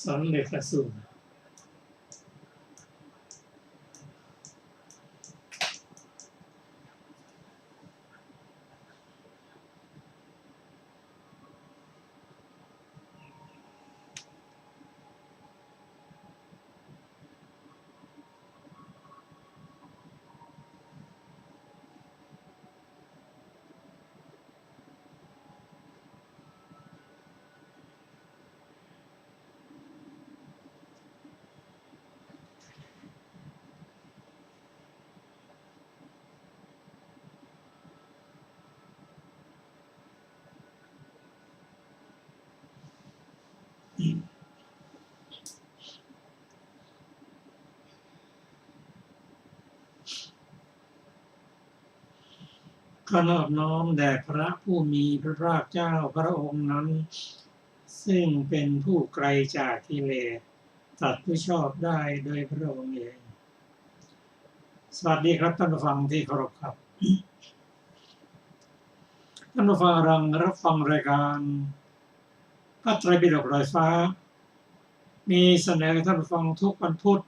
สอนเด็กกระสุนขอนอบน้อมแด่พระผู้มีพระภาคเจ้าพระองค์นั้นซึ่งเป็นผู้ไกลจากกิเลสตรัสผู้ชอบได้โดยพระองค์เองสวัสดีครับท่านผู้ฟังที่เคารพครับท่านผู้ฟังกำลังรับฟังรายการพระไตรปิฎกลอยฟ้ามีเสนอท่านผู้ฟังทุกวันพุธ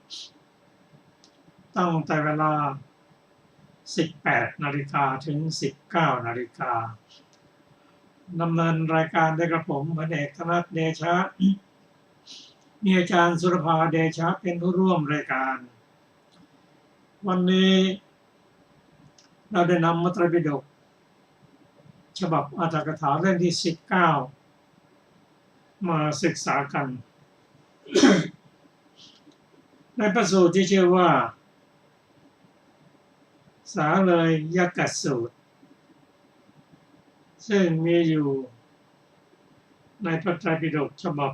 ตั้งแต่เวลา18 นาฬิกาถึง 19 นาฬิกาดำเนินรายการด้วยกระผมพลเอกธนัทเดชะมีอาจารย์สุรภาเดชะเป็นผู้ร่วมรายการวันนี้เราได้นำพระไตรปิฎกฉบับอรรถกถาเล่มที่19มาศึกษากัน ในพระสูตรที่ชื่อว่าสาเลยยกสูตรซึ่งมีอยู่ในพระไตรปิฎกฉบับ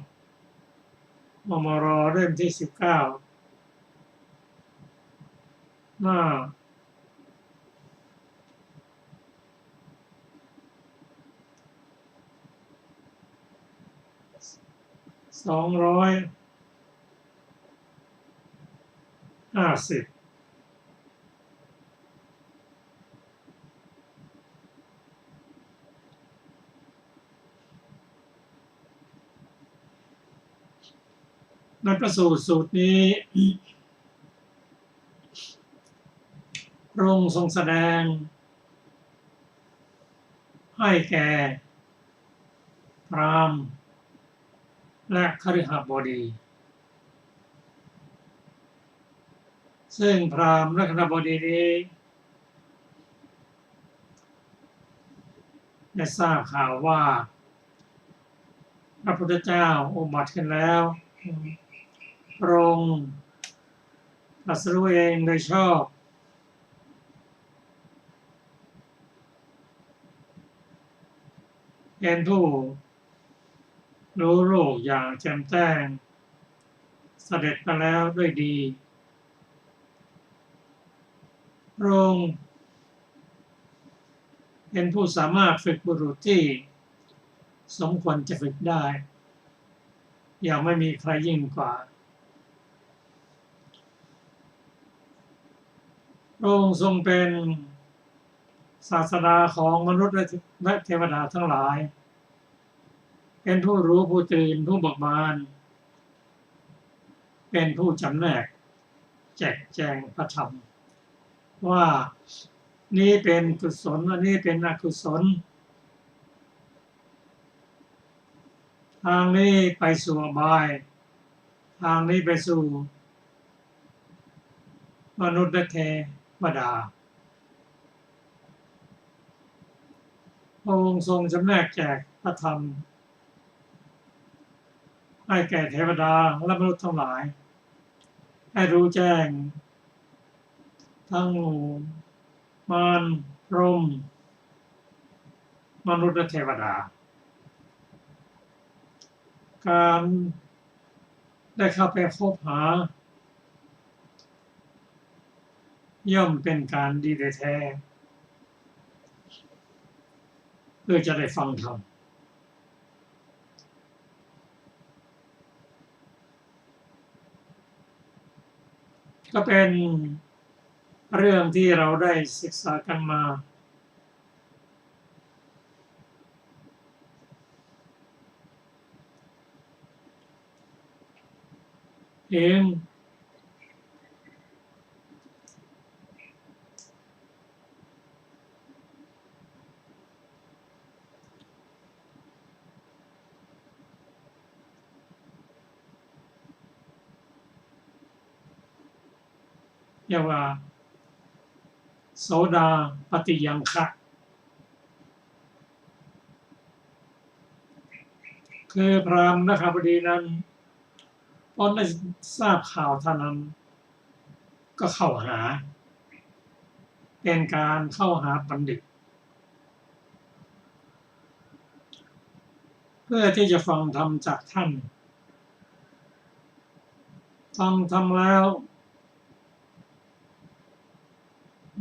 มมร.เล่มที่19หน้า250ในพระสูตรนี้พระองค์ทรงแสดงให้แก่พราหมณ์และคฤหบดีซึ่งพราหมณ์และคฤหบดีนี้ได้ทราบข่าวว่าพระพุทธเจ้าอุบัติขึ้นแล้วพระองค์ตรัสรู้เองโดยชอบเป็นผู้รู้โลกอย่างแจ่มแจ้งเสด็จไปแล้วด้วยดีพระองค์เป็นผู้สามารถฝึกบุรุษที่สมควรจะฝึกได้อย่างไม่มีใครยิ่งกว่าพระองค์ทรงเป็นศาสดาของมนุษย์และเทวดาทั้งหลายเป็นผู้รู้ผู้ตื่นผู้เบิกบานเป็นผู้จำแนกแจกแจงพระธรรมว่านี่เป็นกุศลอันนี้เป็นอกุศลทางนี้ไปสู่อบายทางนี้ไปสู่มนุษย์และเทวดาพระองค์ทรงจำแนกแจกพระธรรมให้แก่เทวดาและมนุษย์ทั้งหลายให้รู้แจ้งทั้งหมู่มารพรหมมนุษย์และเทวดาการได้เข้าไปพบหาย่อมเป็นการดีแท้เพื่อจะได้ฟังธรรมก็เป็นเรื่องที่เราได้ศึกษากันมา เองเรียกว่าโสดาปฏิยังคะคือพราหมณ์นะครับพอดีนั้นพอได้ทราบข่าวเท่านั้นก็เข้าหาเป็นการเข้าหาบัณฑิตเพื่อที่จะฟังธรรมจากท่านฟังธรรมแล้ว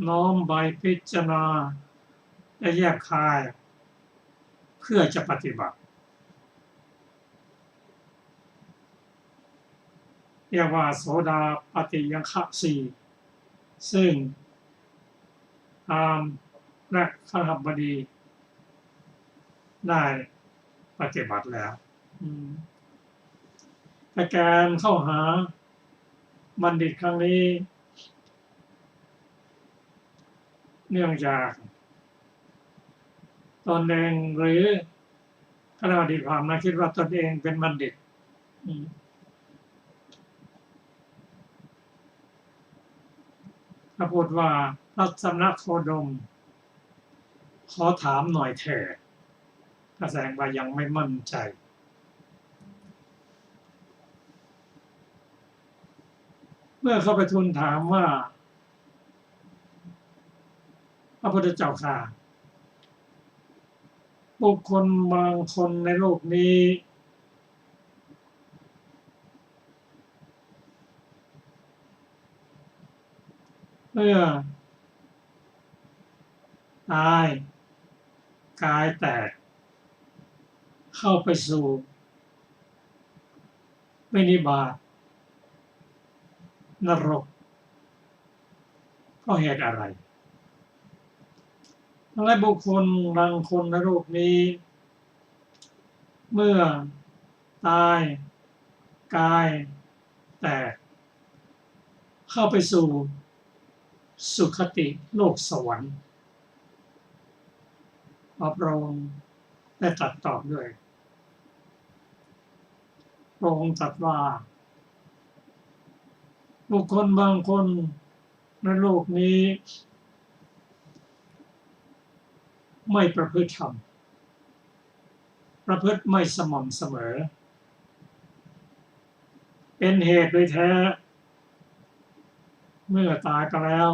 น้อมไปพิจารณาและแยกคายเพื่อจะปฏิบัติเรียกว่าโสดาปฏิยังคะสี่ซึ่งพราหมณ์และคฤหบดีได้ปฏิบัติแล้วแต่การเข้าหาบัณฑิตครั้งนี้เนื่องจากตนเองหรือคฤหัสถ์พราหมณ์คิดว่าตนเองเป็นบัณฑิตถ้าพูดว่ารัตนโคดมขอถามหน่อยเถิดแสดงว่ายังไม่มั่นใจเมื่อเขาไปทูลถามว่าพระพุทธเจ้าค่ะบุคคลบางคนในโลกนี้เมื่อตายกายแตกเข้าไปสู่วินิบาตนรกเพราะเหตุอะไรและบุคคลบางคนในโลกนี้เมื่อตายกายแตกเข้าไปสู่สุคติโลกสวรรค์พระองค์ได้ตรัสตอบด้วยพระองค์ตรัสว่าบุคคลบางคนในโลกนี้ไม่ประพฤติธรรมประพฤติไม่สม่ำเสมอเป็นเหตุโดยแท้เมื่อตายไปแล้ว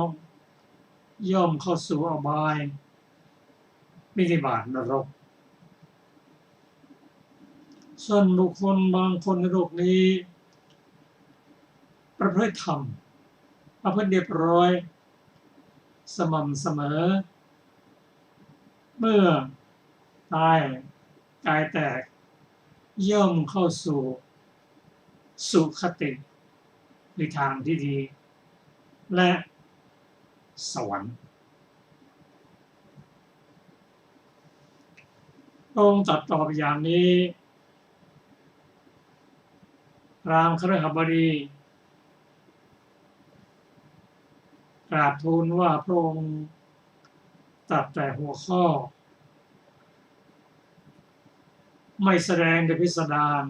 ย่อมเข้าสู่อบายวินิบาตนรกส่วนบุคคลบางคนในโลกนี้ประพฤติธรรมประพฤติเรียบร้อยสม่ำเสมอเมื่อตายกายแตกย่อมเข้าสู่สุคติในทางที่ดีและสวรรค์พระองค์ตรัสตอบอย่างนี้พราหมณ์คฤหบดีกราบทูลว่าพระองค์ตรัสแต่หัวข้อไม่แสดงโดยพิสดาร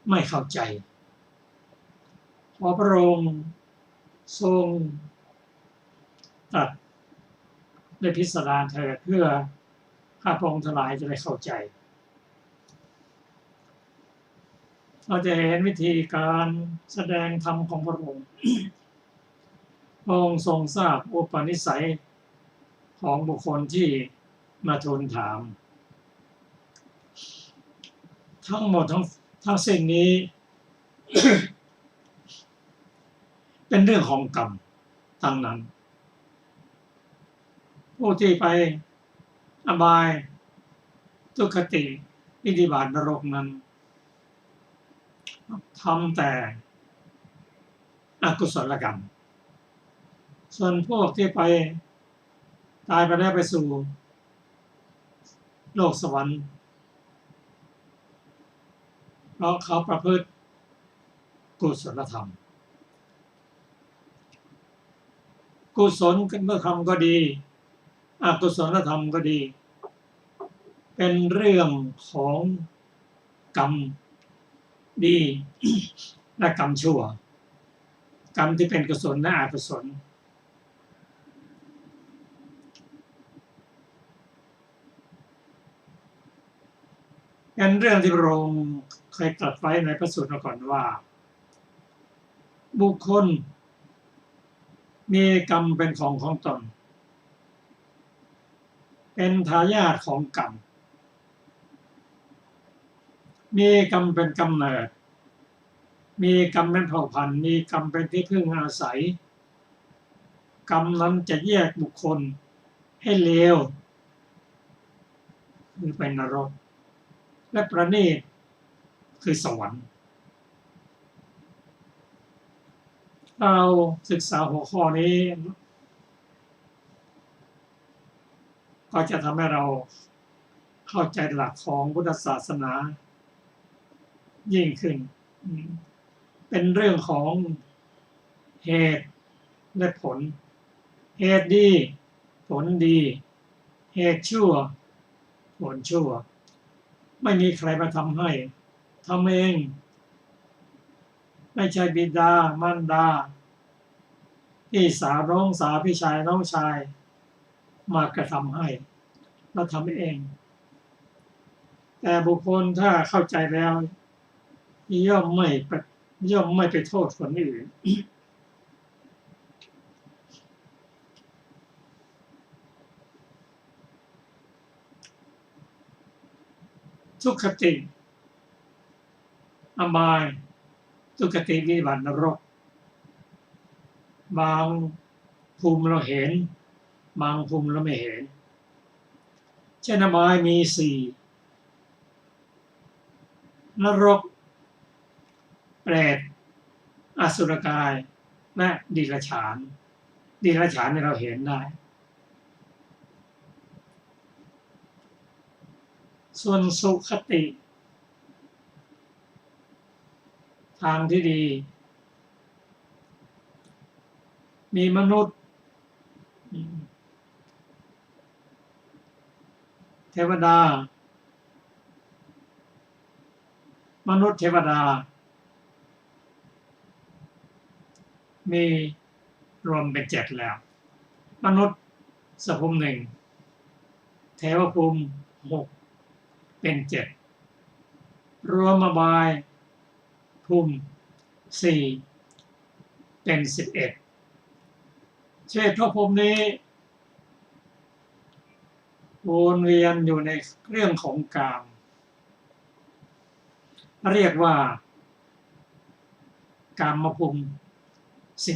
ไม่เข้าใจขอพระองค์ทรงตรัสในพิสดารเถิดเพื่อข้าพระองค์ทั้งหลายจะได้เข้าใจเราจะเห็นวิธีการแสดงธรรมของพระองค์พระองค์ทรงทราบอุปนิสัยของบุคคลที่มาทูลถามทั้งหมดทั้งสิ้นนี้ เป็นเรื่องของกรรมทั้งนั้นผู้ที่ไปอบายทุกขติวินิบาตนรกนั้นทำแต่อกุศลกรรมส่วนพวกที่ไปตายไปแล้วไปสู่โลกสวรรค์เพราะเขาประพฤติ กุศลธรรมกุศลธรรมก็ดีอกุศลธรรมก็ดีเป็นเรื่องของกรรมดีและกรรมชั่วกรรมที่เป็นกุศลและอกุศลเป็นเรื่องที่พระองค์เคยตรัสไว้ในพระสูตรมาก่อนว่าบุคคลมีกรรมเป็นของตนเป็นทายาทของกรรมมีกรรมเป็นกำเนิดมีกรรมเป็นเผ่าพันธุ์มีกรรมเป็นที่พึ่งอาศัยกรรมนั้นจะแยกบุคคลให้เลวคือเป็นนรกและประณีตคือสวรรค์เราศึกษาหัวข้อนี้ก็จะทำให้เราเข้าใจหลักของพุทธศาสนายิ่งขึ้นเป็นเรื่องของเหตุและผลเหตุดีผลดีเหตุชั่วผลชั่วไม่มีใครมาทำให้ทำเองไม่ใช่บิดามารดาพี่สาวน้องสาวพี่ชายน้องชายมากระทำให้เราทำเองแต่บุคคลถ้าเข้าใจแล้วย่อมไม่ไปโทษคนอื่นทุกขติอบายทุกขติวิบัตินรกบางภูมิเราเห็นบางภูมิเราไม่เห็นเช่นอบายมี4นรกเปรตอสุรกายและดิรัจฉานเนี่ยเราเห็นได้ส่วนสุขติทางที่ดีมีมนุษย์เทวดามนุษย์เทวดามีรวมเป็น7แล้วมนุษย์สภูมิ1เทวภูมิ6เป็น7รวมอบายภูมิ4เป็น11เชษฐภูมินี้วนเวียนอยู่ในเรื่องของกามเรียกว่ากามภูมิ11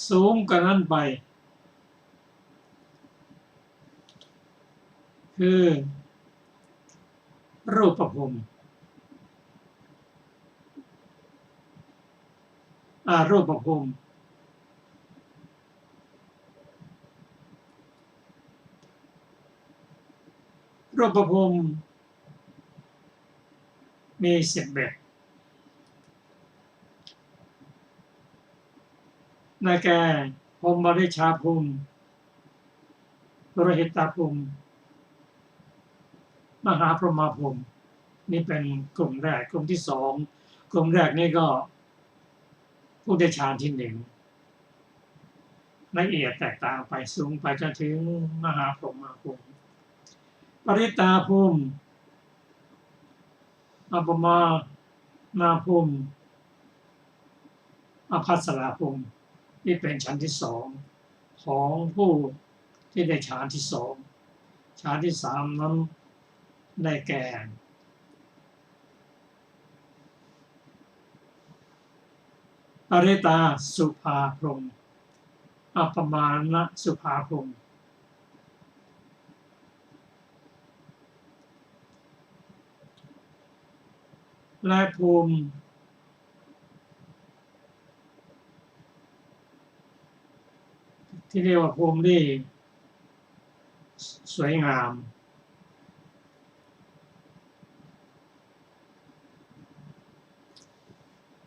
สูงกว่านั้นไปคือรูปภูมิรูปภูมิมี11ได้แก่พรหมบริชาภูมิปุโรหิตภูมิมหาพรหมภูมินี่เป็นกลุ่มแรกกลุ่มที่2กลุ่มแรกนี่ก็ผู้ได้ฌานที่1ละเอียดแตกต่างไปสูงไปจนถึงมหาพรหมภูมิปริตาภูมิอัปปมานาภูมิอภัสราภูมินี่เป็นชั้นที่2ของผู้ที่ได้ฌานที่2ฌานที่3นั้นได้แก่ปริตาสุภาพรหมอัปปมานะสุภาพรหมและภูมิที่เรียกว่าภูมิที่สวยงาม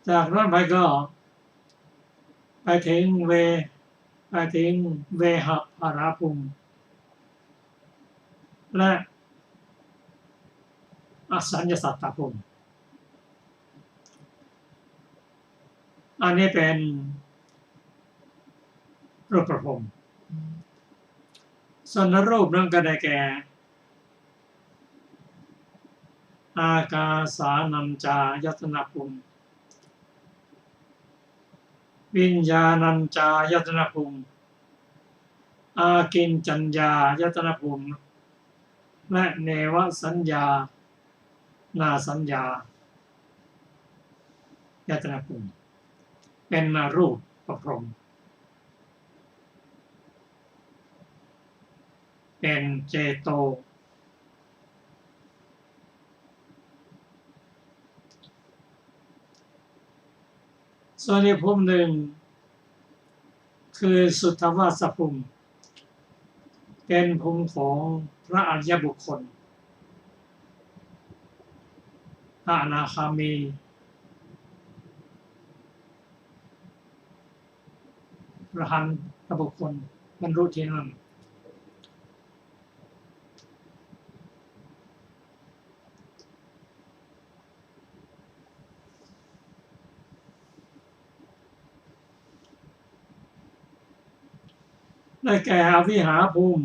จากนั้นไปก็ไปถึงเวหภาราภูมิและอสัญญสัตตภูมิอันนี้เป็นรูปภูมิส่วนรูปนั้นก็ได้แก่อากาสานัญจายตนะภูมิวิญญาณัญจายตนะภูมิอากินจัญญายตนะภูมิและเนวสัญญานาสัญญายตนะภูมิเป็นรูปประพรหมเป็นเจโตส่วนอีกภูมิหนึ่งคือสุทธวาสภูมิเป็นภูมิของพระอริยบุคคลพระอนาคามีพระอรหันตบุคคลบรรลุที่นั่นได้แก่อวิหาภูมิ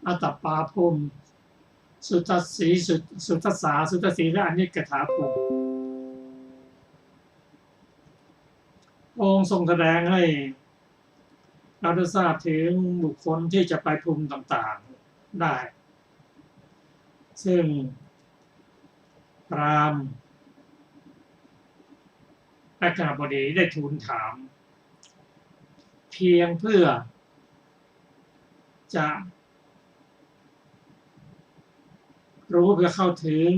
อัตตปาภูมิสุทัสสีสุทัสสาสุทัสสีและอนิกถาภูมิองค์ทรงแสดงให้เราได้ทราบถึงบุคคลที่จะไปภูมิต่างๆได้ซึ่งพราหมณ์และกบดีได้ทูลถามเพียงเพื่อจะรู้เพื่อเข้าถึง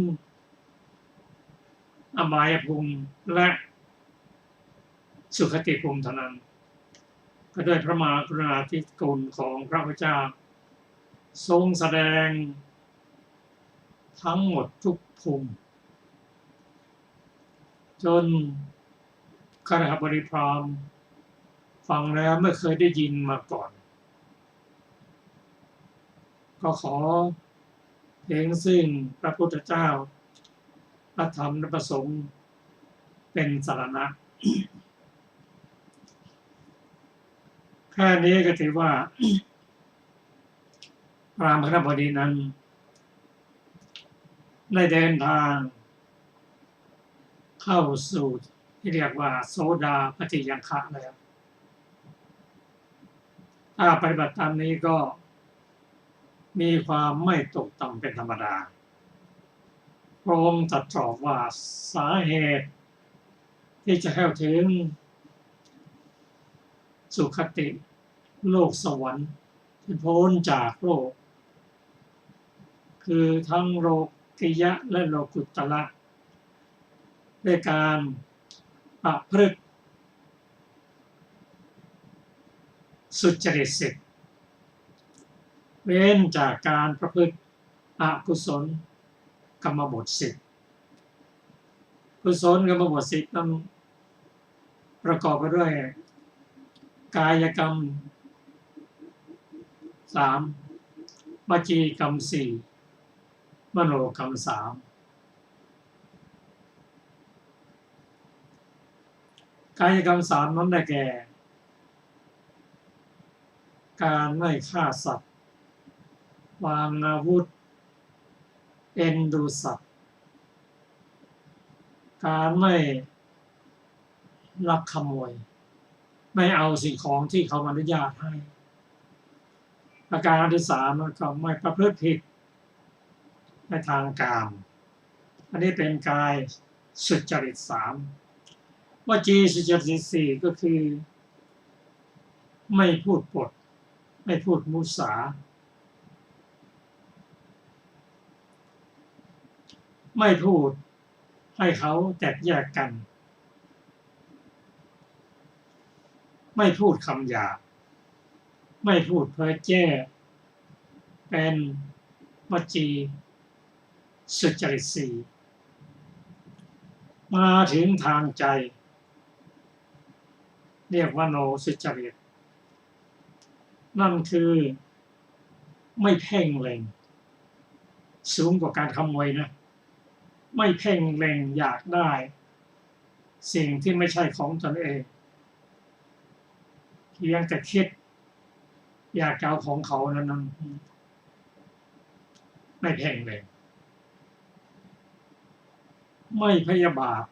อบายภูมิและสุคติภูมิเท่านั้นก็ด้วยพระมหากรุณาธิคุณของพระพุทธเจ้าทรงแสดงทั้งหมดทุกภูมิจนคฤหัสถ์บริพรามณ์ฟังแล้วไม่เคยได้ยินมาก่อนก็ขอเพียงซึ่งพระพุทธเจ้าพระธรรมและพระสงฆ์เป็นสรณะแค่นี้ก็ถือว่าพราหมณ์คณบดีนั้นได้เดินทางเข้าสู่ที่เรียกว่าโสดาปัตติยังคะแล้วถ้าปฏิบัติตามนี้ก็มีความไม่ตกต่ำเป็นธรรมดาพระองค์ตรัสตอบว่าสาเหตุที่จะเข้าถึงสุคติโลกสวรรค์ที่พ้นจากโลกคือทั้งโลกิยะและโลกุตตระด้วยการประพฤติสุจริตสิบเว้นจากการประพฤติอกุศลกรรมบทสิบกุศลกรรมบทสิบนั้นประกอบไปด้วยกายกรรม3วจีกรรม4มโนกรรม3กายกรรม3นั้นได้แก่การไม่ฆ่าสัตว์วางอาวุธเอ็นดูสัตว์การไม่ลักขโมยไม่เอาสิ่งของที่เขาอนุญาตให้ประการที่3มันก็ไม่ประพฤติผิดในทางกามอันนี้เป็นกายสุจริต3วจีสุจริต4ก็คือไม่พูดปดไม่พูดมุสาไม่พูดให้เขาแตกแยกกันไม่พูดคำหยาบไม่พูดเพ้อเจ้อเป็นวจีสุจริต4 มาถึงทางใจเรียกว่าโนสุจริตนั่นคือไม่เพ่งเล็งสูงกว่าการขโมยนะไม่เพ่งเล็งอยากได้สิ่งที่ไม่ใช่ของตนเองเพียงแต่คิดอยากเอาของเขานั้นไม่เพ่งเล็งไม่พยาบาท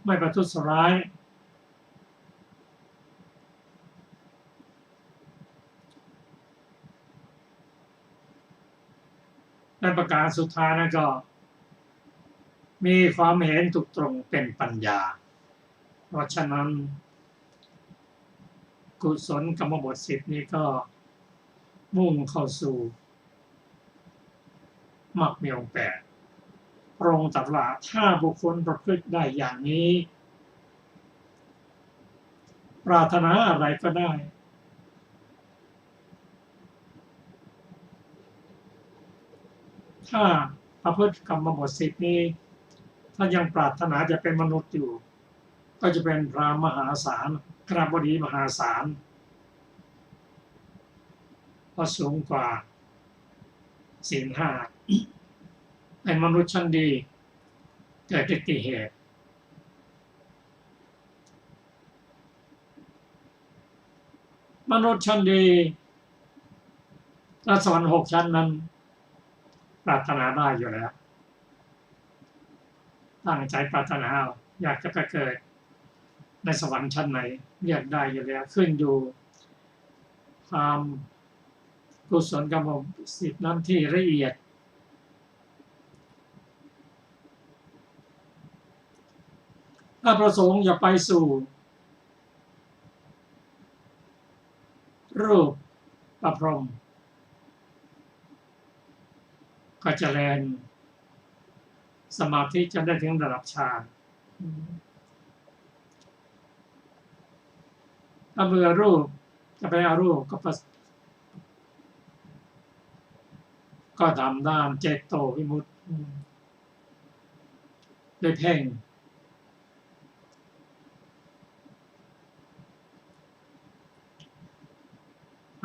ไม่ประทุษร้ายและประการสุดท้ายนั้นก็มีความเห็นถูกตรงเป็นปัญญาเพราะฉะนั้นกุศลกรรมบท10นี้ก็มุ่งเข้าสู่มรรคมีองค์8พระองค์ตรัสว่าถ้าบุคคลประพฤติได้อย่างนี้ปรารถนาอะไรก็ได้ถ้าประพฤติกรรมบท10นี้ถ้ายังปรารถนาจะเป็นมนุษย์อยู่ก็จะเป็นพระมหาศาลกราบดีมหาศาลเพราะสูงกว่าศีล5เป็นมนุษย์ชั้นดีเกิดอุบัติเหตุมนุษย์ชั้นดีและสวรรค์6ชั้นนั้นปรารถนาได้อยู่แล้วตั้งใจปรารถนาอยากจะไปเกิดในสวรรค์ชั้นไหนเรียกได้อยู่แล้วขึ้นอยู่ความกุศลกรรม10นั้นที่ละเอียดถ้าประสงค์อย่าไปสู่รูปประพรหมก็เจริญสมาธิจนได้ถึงระดับฌานถ้าเบื่อรูปจะไปเอารูปก็ทำด้านเจโตวิมุตติได้เพ่ง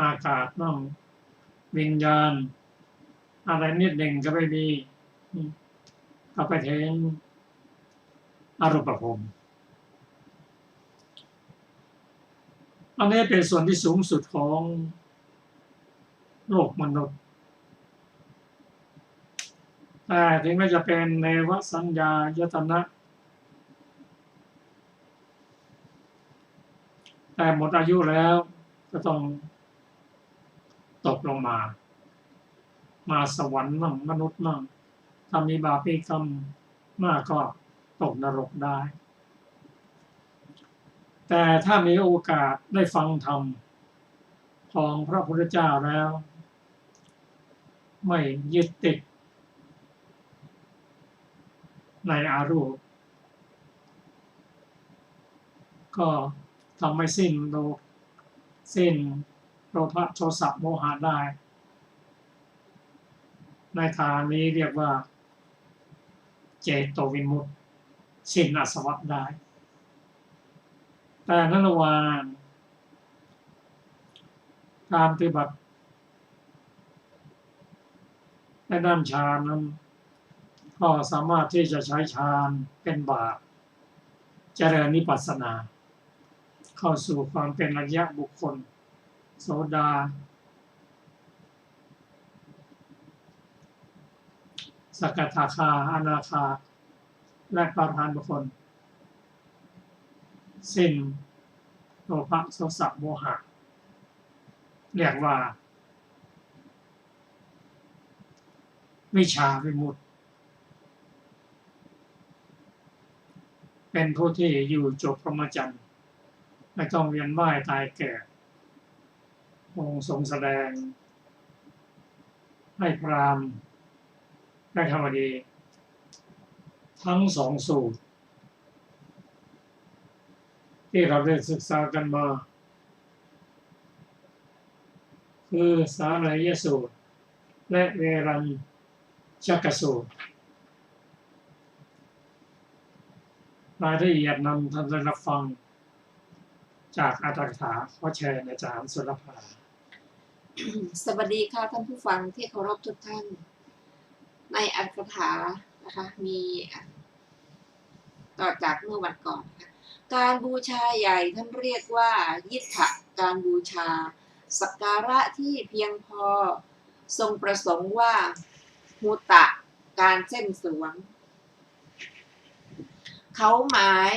อากาศมั่งวิญญาณอะไรนิดหนึ่งก็ไม่มีก็ไปถึงอรูปภพอันนี้เป็นส่วนที่สูงสุดของโลกมนุษย์แต่ถึงแม้จะเป็นเนวสัญญายตนะแต่หมดอายุแล้วก็ต้องตกลงมาสวรรค์มั่งมนุษย์มั่งถ้ามีบาปมีกรรมมากก็ตกนรกได้แต่ถ้ามีโอกาสได้ฟังธรรมของพระพุทธเจ้าแล้วไม่ยึดติดในอารูปก็ทำให้สิ้นโลภะโทสะโมหะได้ในทางนี้เรียกว่าเจโตวิมุตติสิ้นอาสวะได้แต่ในระหว่างการปฏิบัติในด้านฌานนั้นก็สามารถที่จะใช้ฌานเป็นบาตรเจริญวิปัสสนาเข้าสู่ความเป็นอริยบุคคลโสดาสกทาคาอนาคาและพระอรหันต์บุคคลสิ้นโลภะโทสะโมหะเรียกว่าวิชาวิมุตติเป็นผู้ที่อยู่จบพรหมจรรย์ไม่ต้องเวียนว่ายตายแก่องค์ทรงแสดงให้พราหมณ์และธรรมดีทั้ง2สูตรที่เราได้ศึกษากันมาคือสารัยสูตรและเวรัญชกสูตร รายละเอียดนำท่านได้รับฟังจากอาจารย์ถาขอแชร์ในอาจารย์สุรภา สวัสดีค่ะท่านผู้ฟังที่เคารพทุกท่านในอัตถกถานะคะมีต่อจากเมื่อวันก่อนนะคะการบูชาใหญ่ท่านเรียกว่ายิทธะการบูชาสักการะที่เพียงพอทรงประสงค์ว่าหูตะการเส้นสวงเขาหมาย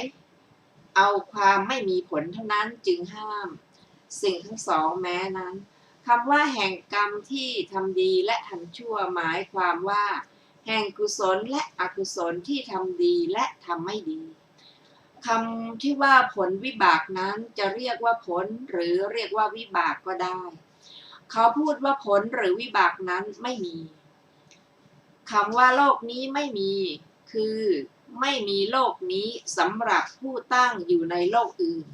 เอาความไม่มีผลเท่านั้นจึงห้ามสิ่งทั้งสองแม้นั้นคำว่าแห่งกรรมที่ทำดีและทำชั่วหมายความว่าแห่งกุศลและอกุศลที่ทำดีและทำไม่ดีคำที่ว่าผลวิบากนั้นจะเรียกว่าผลหรือเรียกว่าวิบากก็ได้เขาพูดว่าผลหรือวิบากนั้นไม่มีคำว่าโลกนี้ไม่มีคือไม่มีโลกนี้สำหรับผู้ตั้งอยู่ในโลกอื่น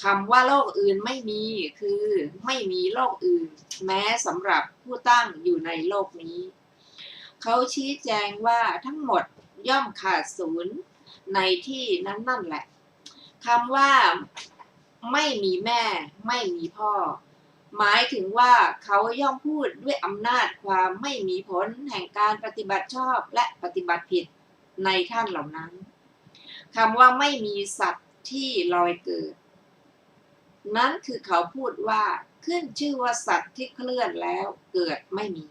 คำว่าโลกอื่นไม่มีคือไม่มีโลกอื่นแม้สำหรับผู้ตั้งอยู่ในโลกนี้เขาชี้แจงว่าทั้งหมดย่อมขาดศูนย์ในที่นั้นนั่นแหละคำว่าไม่มีแม่ไม่มีพ่อหมายถึงว่าเขาย่อมพูดด้วยอำนาจความไม่มีผลแห่งการปฏิบัติชอบและปฏิบัติผิดในท่านเหล่านั้นคำว่าไม่มีสัตว์ที่ลอยเกิดนั้นคือเขาพูดว่าขึ้นชื่อว่าสัตว์ที่เคลื่อนแล้วเกิดไม่มี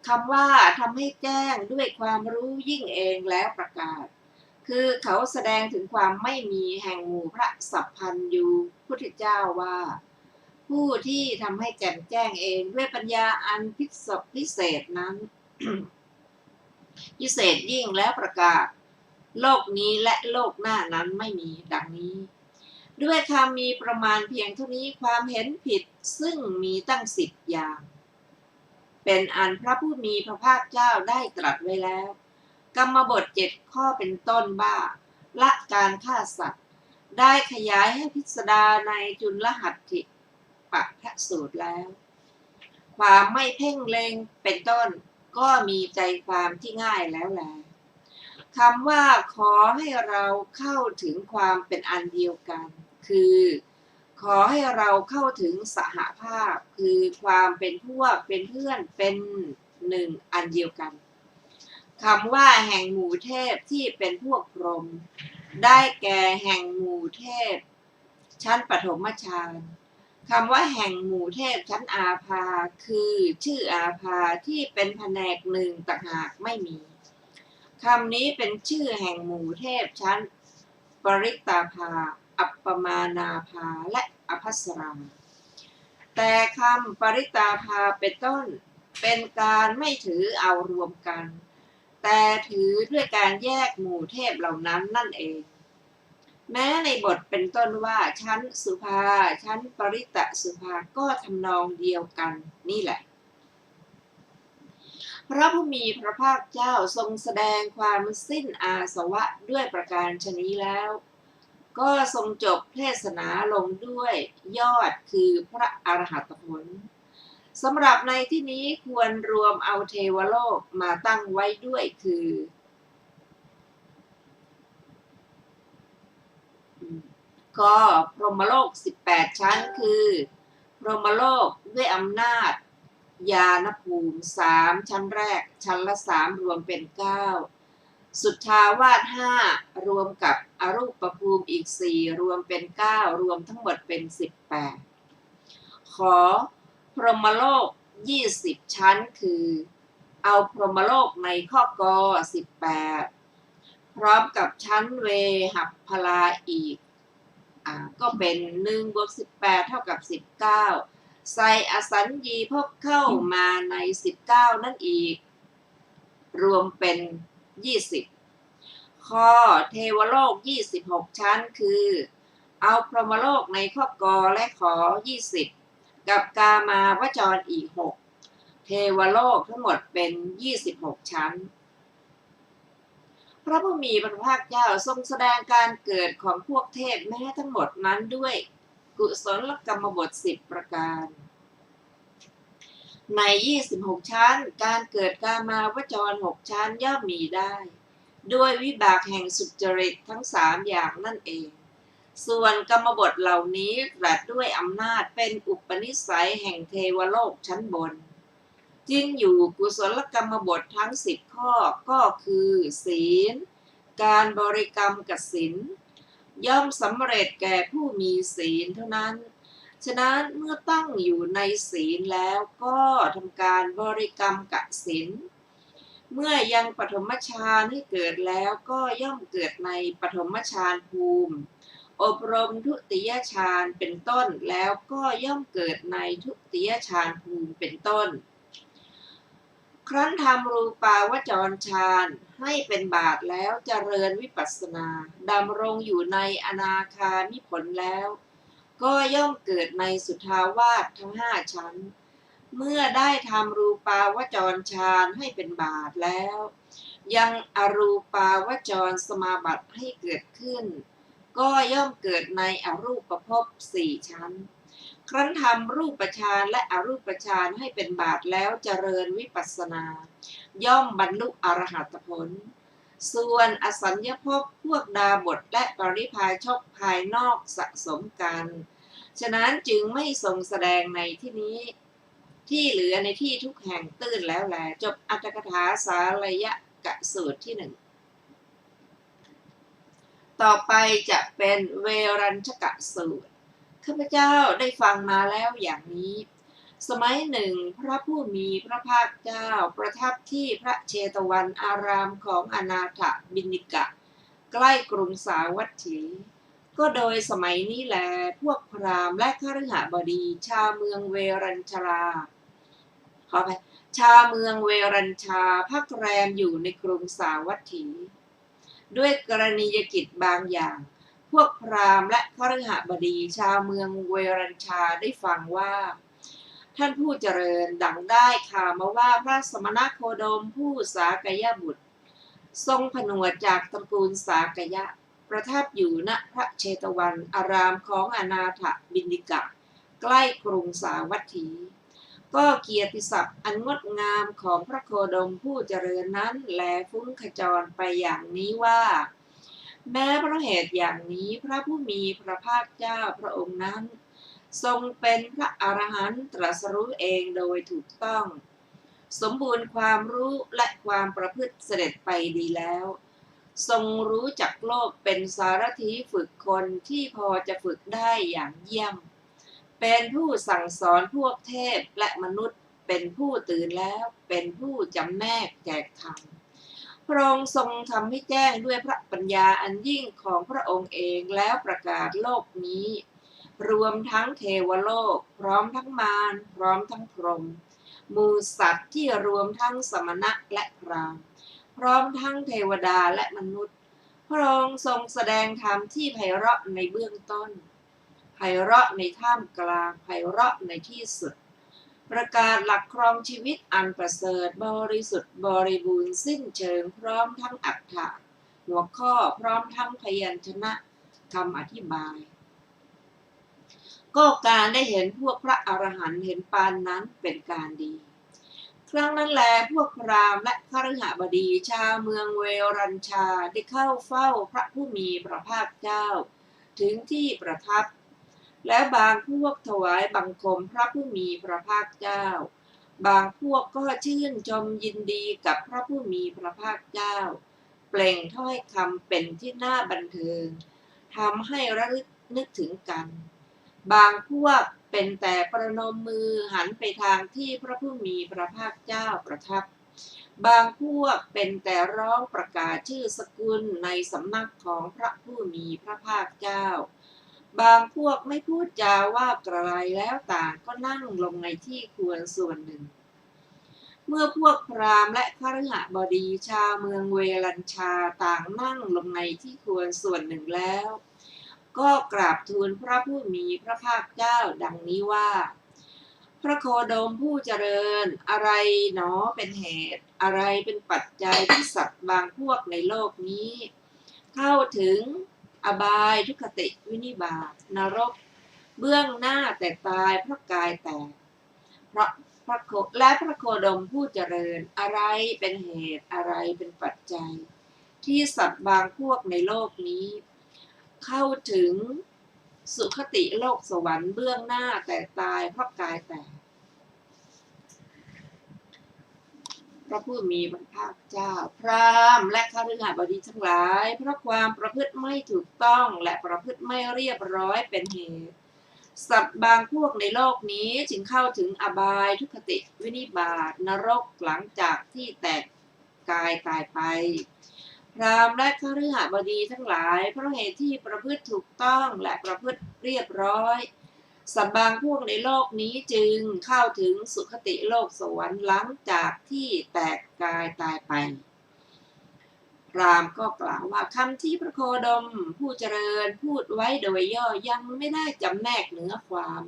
คำว่าทำให้แจ้งด้วยความรู้ยิ่งเองแล้วประกาศคือเขาแสดงถึงความไม่มีแห่งหมู่พระสัพพันยูพุทธเจ้าว่าผู้ที่ทำให้แจ่มแจ้งเองด้วยปัญญาอันพิเศษนั้น พิเศษยิ่งแล้วประกาศโลกนี้และโลกหน้านั้นไม่มีดังนี้ด้วยคำมีประมาณเพียงเท่านี้ความเห็นผิดซึ่งมีตั้ง10 อย่างเป็นอันพระผู้มีพระภาคเจ้าได้ตรัสไว้แล้วกรรมบท7 ข้อเป็นต้นบ้าละการฆ่าสัตว์ได้ขยายให้พิสดารในจุลหัตถิปัฏฐสูตรแล้วความไม่เพ่งเล็งเป็นต้นก็มีใจความที่ง่ายแล้วแลคำว่าขอให้เราเข้าถึงความเป็นอันเดียวกันคือขอให้เราเข้าถึงสหภาพคือความเป็นพวกเป็นเพื่อนเป็นหนึ่งอันเดียวกันคำว่าแห่งหมู่เทพที่เป็นพวกพรหมได้แก่แห่งหมู่เทพชั้นปฐมฌานคำว่าแห่งหมู่เทพชั้นอาภาคือชื่ออาภาที่เป็นแผนกหนึ่งต่างหากไม่มีคำนี้เป็นชื่อแห่งหมู่เทพชั้นปริตาภาอัปปมานาภาและอภัสราแต่คำปริตาภาเป็นต้นเป็นการไม่ถือเอารวมกันแต่ถือด้วยการแยกหมู่เทพเหล่านั้นนั่นเองแม้ในบทเป็นต้นว่าชั้นสุภาชั้นปริตสุภาก็ทำนองเดียวกันนี่แหละพระผู้มีพระภาคเจ้าทรงแสดงความสิ้นอาสวะด้วยประการฉนี้แล้วก็ทรงจบเทศนาลงด้วยยอดคือพระอรหัตผลสำหรับในที่นี้ควรรวมเอาเทวโลกมาตั้งไว้ด้วยคือก็พรหมโลก18 ชั้นคือพรหมโลกด้วยอำนาจญาณภูมิ3 ชั้นแรกชั้นละ3รวมเป็น9สุทธาวาส5รวมกับอรูปภูมิอีก4รวมเป็น9รวมทั้งหมดเป็น18ขอพรหมโลก20 ชั้นคือเอาพรหมโลกในข้อก18พร้อมกับชั้นเวหัพพลาอีกก็เป็น1 บวก 18เท่ากับ19ใส่อสัญญีพบเข้ามาใน19นั่นอีกรวมเป็น20ข้อเทวโลก26 ชั้นคือเอาพรหมโลกในข้อกและขอ20กับกามาวจรอีก6เทวโลกทั้งหมดเป็น26 ชั้นพระผู้มีพระภาคเจ้าทรงแสดงการเกิดของพวกเทพแม้ทั้งหมดนั้นด้วยกุศลกรรมบท10 ประการใน26 ชั้นการเกิดกามาวจร6 ชั้นย่อมมีได้ ด้วยวิบากแห่งสุจริตทั้งสามอย่างนั่นเอง ส่วนกรรมบทเหล่านี้ตรัสด้วยอำนาจเป็นอุปนิสัยแห่งเทวโลกชั้นบนจึงอยู่กุศลกรรมบททั้ง10 ข้อก็คือศีลการบริกรรมกสิณย่อมสำเร็จแก่ผู้มีศีลเท่านั้นฉะนั้นเมื่อตั้งอยู่ในศีลแล้วก็ทำการบริกรรมกสิณเมื่อยังปฐมฌานให้เกิดแล้วก็ย่อมเกิดในปฐมฌานภูมิอบรมทุติยฌานเป็นต้นแล้วก็ย่อมเกิดในทุติยฌานภูมิเป็นต้นครั้นทำรูปาวจรฌานให้เป็นบาทแล้วเจริญวิปัสสนาดำรงอยู่ในอนาคามิผลแล้วก็ย่อมเกิดในสุทธาวาสทั้ง5 ชั้นเมื่อได้ทำรูปาวจรฌานให้เป็นบาทแล้วยังอรูปาวจรสมาบัติให้เกิดขึ้นก็ย่อมเกิดในอรูปภพ4 ชั้นครั้นทำรูปฌานและอรูปฌานให้เป็นบาทแล้วเจริญวิปัสสนาย่อมบรรลุอรหัตผลส่วนอสัญญภพพวกดาบทและปริพาชกภายนอกสะสมกันฉะนั้นจึงไม่ทรงแสดงในที่นี้ที่เหลือในที่ทุกแห่งตื้นแล้วแลจบอรรถกถาสาลยกสูตรที่ 1ต่อไปจะเป็นเวรัญชกสูตรข้าพเจ้าได้ฟังมาแล้วอย่างนี้สมัยหนึ่งพระผู้มีพระภาคเจ้าประทับที่พระเชตวันอารามของอนาถบิณฑิกะใกล้กรุงสาวัตถีก็โดยสมัยนี้แลพวกพราหมณ์และคฤหบดีชาวเมืองเวรัญชาวเมืองเวรัญชาพักแรมอยู่ในกรุงสาวัตถีด้วยกรณียกิจบางอย่างพวกพราหมณ์และคฤหบดีชาวเมืองเวรัญชาได้ฟังว่าท่านผู้เจริญดังได้ข่าวมาว่าพระสมณโคดมผู้สากยบุตรทรงผนวดจากตระกูลสากยะประทับอยู่ณพระเชตวันอารามของอนาถบิณฑิกะใกล้กรุงสาวัตถีก็เกียรติศัพท์อันงดงามของพระโคดมผู้เจริญนั้นแลฟุ้งขจรไปอย่างนี้ว่าแม้เพราะเหตุอย่างนี้พระผู้มีพระภาคเจ้าพระองค์นั้นทรงเป็นพระอรหันต์ตรัสรู้เองโดยถูกต้องสมบูรณ์ความรู้และความประพฤติเสด็จไปดีแล้วทรงรู้จักโลกเป็นสารถีฝึกคนที่พอจะฝึกได้อย่างเยี่ยมเป็นผู้สั่งสอนพวกเทพและมนุษย์เป็นผู้ตื่นแล้วเป็นผู้จำแนกแจกธรรมพระองค์ทรงทำให้แจ้งด้วยพระปัญญาอันยิ่งของพระองค์เองแล้วประกาศโลกนี้รวมทั้งเทวโลกพร้อมทั้งมารพร้อมทั้งพรหมหมู่สัตว์ที่รวมทั้งสมณะและพราหมณ์พร้อมทั้งเทวดาและมนุษย์พระองค์ทรงแสดงธรรมที่ไพเราะในเบื้องต้นไพเราะในท่ามกลางไพเราะในที่สุดประกาศหลักครองชีวิตอันประเสริฐบริสุทธิ์บริบูรณ์สิ้นเชิงพร้อมทั้งอรรถะหัวข้อพร้อมทั้งพยัญชนะคำอธิบายก็การได้เห็นพวกพระอรหันต์เห็นปานนั้นเป็นการดีครั้งนั้นแลพวกพราหมณ์และคฤหบดีชาวเมืองเวรัญชาได้เข้าเฝ้าพระผู้มีพระภาคเจ้าถึงที่ประทับและบางพวกถวายบังคมพระผู้มีพระภาคเจ้าบางพวกก็ชื่นชมยินดีกับพระผู้มีพระภาคเจ้าเปล่งถ้อยคำเป็นที่น่าบันเทิงทำให้ระลึกนึกถึงกันบางพวกเป็นแต่ประนมมือหันไปทางที่พระผู้มีพระภาคเจ้าประทับบางพวกเป็นแต่ร้องประกาศชื่อสกุลในสำนักของพระผู้มีพระภาคเจ้าบางพวกไม่พูดจาว่ากระไรแล้วต่างก็นั่งลงในที่ควรส่วนหนึ่งเมื่อพวกพราหมณ์และคฤหบดีชาวเมืองเวรัญชาต่างนั่งลงในที่ควรส่วนหนึ่งแล้วก็กราบทูลพระผู้มีพระภาคเจ้าดังนี้ว่าพระโคดมผู้เจริญอะไรหนอเป็นเหตุอะไรเป็นปัจจัยที่สัตว์บางพวกในโลกนี้เข้าถึงอบายทุกขติวินิบาตนรกเบื้องหน้าแต่ตายเพราะกายแตกพระโคดมผู้เจริญอะไรเป็นเหตุอะไรเป็นปัจจัย ที่สัตว์บางพวกในโลกนี้ เข้าถึงสุคติโลกสวรรค์เบื้องหน้าแต่ตายเพราะกายแตกพระผู้มีพระภาคเจ้าพราหมณ์และคฤหับดีทั้งหลายเพราะความประพฤติไม่ถูกต้องและประพฤติไม่เรียบร้อยเป็นเหตุสัตว์บางพวกในโลกนี้จึงเข้าถึงอบายทุกขติวินิบาตนรกหลังจากที่แตกกายตายไปพราหมณ์และคฤหบดีทั้งหลายเพราะเหตุที่ประพฤติถูกต้องและประพฤติเรียบร้อยสัตว์บางพวกในโลกนี้จึงเข้าถึงสุคติโลกสวรรค์หลังจากที่แตกกายตายไปพราหมณ์ก็กล่าวว่าคำที่พระโคดมผู้เจริญพูดไว้โดยย่อยังไม่ได้จำแนกเนื้อความ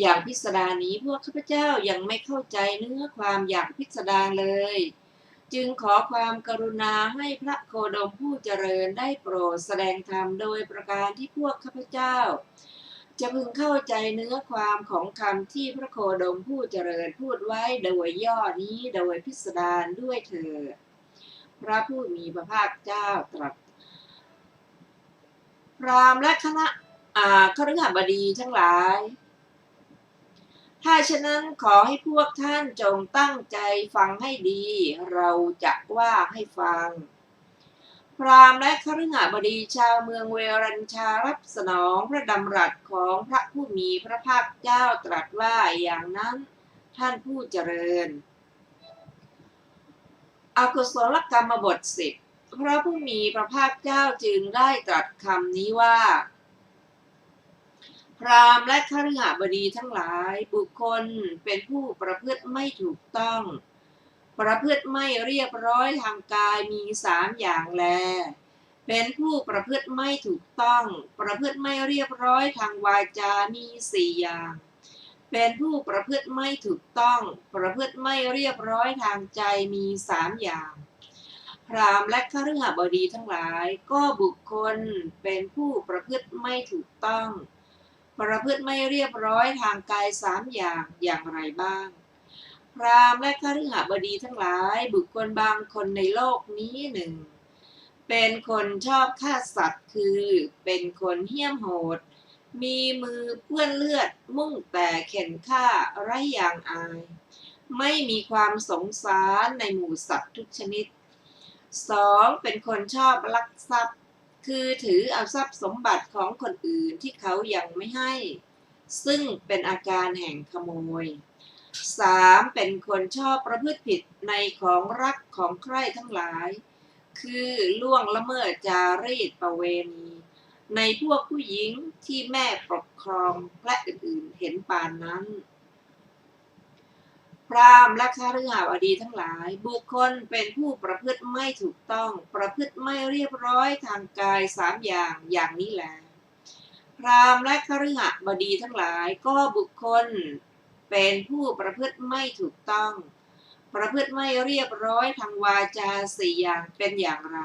อย่างพิสดารนี้พวกข้าพเจ้ายังไม่เข้าใจเนื้อความอย่างพิสดารเลยจึงขอความกรุณาให้พระโคดมผู้เจริญได้โปรดแสดงธรรมโดยประการที่พวกข้าพเจ้าจะพึงเข้าใจเนื้อความของคำที่พระโคดมผู้เจริญพูดไว้โดยย่อนี้โดยพิสดารด้วยเถิดพระผู้มีพระภาคเจ้าตรัสพราหมณ์และคณะคฤหบดีทั้งหลายถ้าฉะนั้นขอให้พวกท่านจงตั้งใจฟังให้ดีเราจะว่าให้ฟังพราหมณ์และคฤหบดีชาวเมืองเวรัญชารับสนองพระดำรัสของพระผู้มีพระภาคเจ้าตรัสว่าอย่างนั้นท่านผู้เจริญอกุศลกรรมบท10พระผู้มีพระภาคเจ้าจึงได้ตรัสคำนี้ว่าพราหมณ์และคฤหบดีทั้งหลายบุคคลเป็นผู้ประพฤติไม่ถูกต้องประพฤติไม่เรียบร้อยทางกายมี3อย่างแลเป็นผู้ประพฤติไม่ถูกต้องประพฤติไม่เรียบร้อยทางวาจามี4อย่างเป็นผู้ประพฤติไม่ถูกต้องประพฤติไม่เรียบร้อยทางใจมี3อย่างพราหมณ์และคฤหบดีทั้งหลายก็บุคคลเป็นผู้ประพฤติไม่ถูกต้องประพฤติไม่เรียบร้อยทางกาย3อย่างไรบ้างพราหมณ์และคฤหบดีทั้งหลายบุคคลบางคนในโลกนี้หนึ่งเป็นคนชอบฆ่าสัตว์คือเป็นคนเหี้ยมโหดมีมือเปื้อนเลือดมุ่งแต่เข็นฆ่าไร้ยางอายไม่มีความสงสารในหมู่สัตว์ทุกชนิด2เป็นคนชอบลักทรัพย์คือถือเอาทรัพย์สมบัติของคนอื่นที่เขายังไม่ให้ซึ่งเป็นอาการแห่งขโมย3เป็นคนชอบประพฤติผิดในของรักของใคร่ทั้งหลายคือล่วงละเมิดจารีตประเวณีในพวกผู้หญิงที่แม่ปกครองและอื่นๆเห็นปานนั้นพราหมณ์และคฤหบดีทั้งหลายบุคคลเป็นผู้ประพฤติไม่ถูกต้องประพฤติไม่เรียบร้อยทางกาย3อย่างนี้แหละพราหมณ์และคฤหบดีทั้งหลายก็บุคคลเป็นผู้ประพฤติไม่ถูกต้องประพฤติไม่เรียบร้อยทางวาจา4อย่างเป็นอย่างไร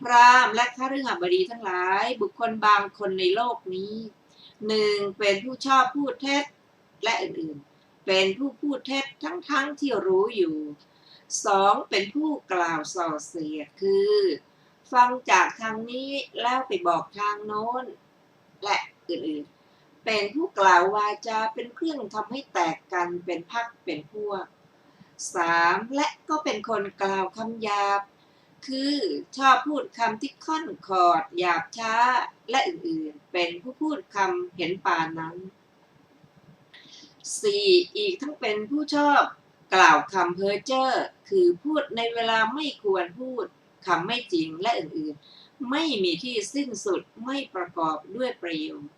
พราหมณ์และคฤหบดีทั้งหลายบุคคลบางคนในโลกนี้1เป็นผู้ชอบพูดเท็จและอื่นๆเป็นผู้พูดเท็จทั้งที่รู้อยู่2เป็นผู้กล่าวส่อเสียดคือฟังจากทางนี้แล้วไปบอกทางโน้นและอื่นๆเป็นผู้กล่าววาจาเป็นเครื่องทำให้แตกกันเป็นพรรคเป็นพวก3และก็เป็นคนกล่าวคำหยาบคือชอบพูดคำที่ค่อนขอดหยาบช้าและอื่นๆเป็นผู้พูดคำเห็นปานนั้น4อีกทั้งเป็นผู้ชอบกล่าวคำเพ้อเจ้อคือพูดในเวลาไม่ควรพูดคำไม่จริงและอื่นๆไม่มีที่สิ้นสุดไม่ประกอบด้วยประโยชน์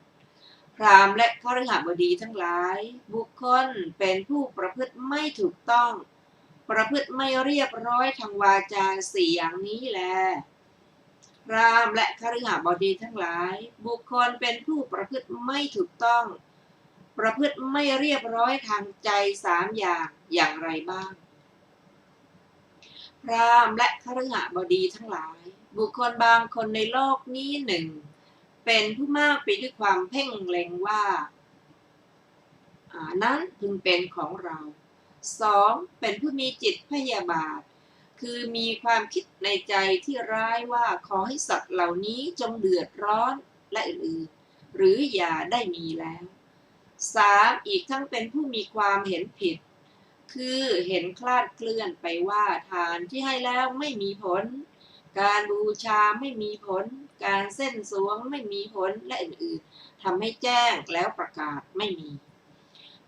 พราหมณ์และคฤหบดีทั้งหลายบุคคลเป็นผู้ประพฤติไม่ถูกต้องประพฤติไม่เรียบร้อยทางวาจา4อย่างนี้แลพราหมณ์และคฤหบดีทั้งหลายบุคคลเป็นผู้ประพฤติไม่ถูกต้องประพฤติไม่เรียบร้อยทางใจ3อย่างไรบ้างพราหมณ์และคฤหบดีทั้งหลายบุคคลบางคนในโลกนี้1เป็นผู้มากไปด้วยความเพ่งเล็งว่านั้นพึงเป็นของเรา2เป็นผู้มีจิตพยาบาท คือมีความคิดในใจที่ร้ายว่าขอให้สัตว์เหล่านี้จงเดือดร้อนและอื่นๆหรืออย่าได้มีแล้ว 3. อีกทั้งเป็นผู้มีความเห็นผิดคือเห็นคลาดเคลื่อนไปว่าทานที่ให้แล้วไม่มีผลการบูชาไม่มีผลการเส้นสวงไม่มีผลและอื่นๆทำให้แจ้งแล้วประกาศไม่มี